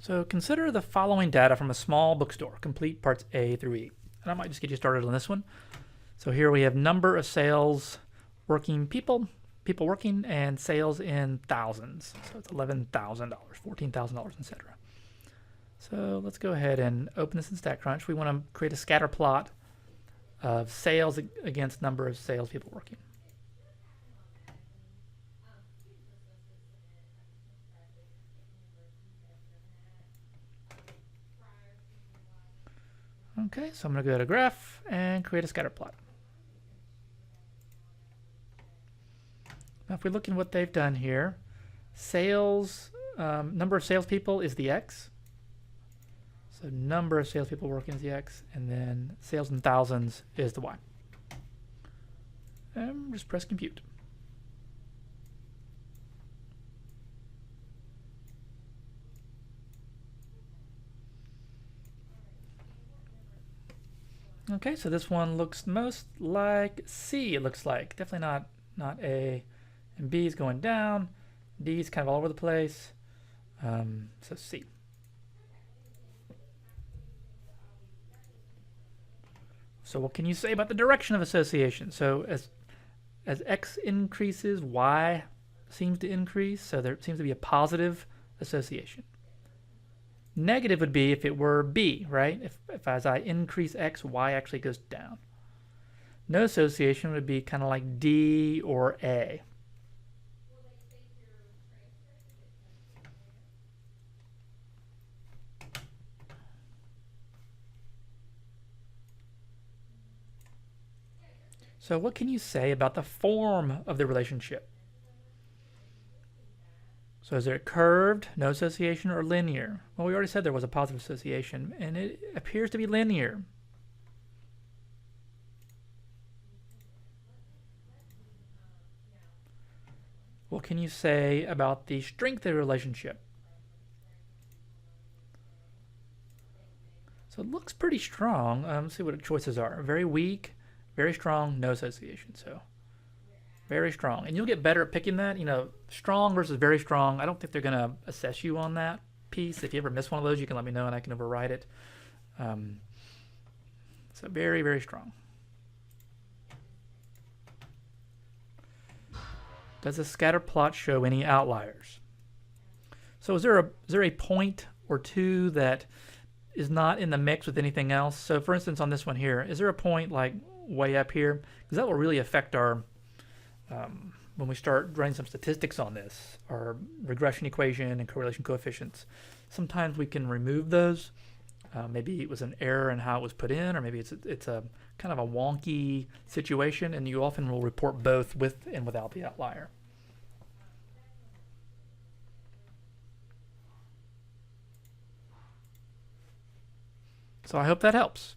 So consider the following data from a small bookstore, complete parts A through E. And I might just get you started on this one. So here we have number of sales, working people working, and sales in thousands. So it's $11,000, $14,000, etc. So let's go ahead and open this in StatCrunch. We want to create a scatter plot of sales against number of salespeople working. Okay, so I'm going to go to graph and create a scatter plot. Now if we look at what they've done here, sales, number of salespeople is the X. So number of salespeople working is the X, and then sales in thousands is the Y. And just press compute. Okay, so this one looks most like C, it looks like. Definitely not A. And B is going down. D is kind of all over the place. So C. So what can you say about the direction of association? So as X increases, Y seems to increase. So there seems to be a positive association. Negative would be if it were B, right? If as I increase X, Y actually goes down. No association would be kind of like D or A. So what can you say about the form of the relationship? So is it curved, no association, or linear? Well, we already said there was a positive association, and it appears to be linear. What can you say about the strength of the relationship? So it looks pretty strong. Let's see what the choices are. Very weak, very strong, no association. So very strong. And you'll get better at picking that. You know, strong versus very strong. I don't think they're going to assess you on that piece. If you ever miss one of those, you can let me know and I can override it. So very, very strong. Does the scatter plot show any outliers? So is there a point or two that is not in the mix with anything else? So for instance, on this one here, is there a point like way up here? Because that will really affect our, when we start running some statistics on this, our regression equation and correlation coefficients. Sometimes we can remove those. Maybe it was an error in how it was put in, or maybe it's a kind of a wonky situation, and you often will report both with and without the outlier. So I hope that helps.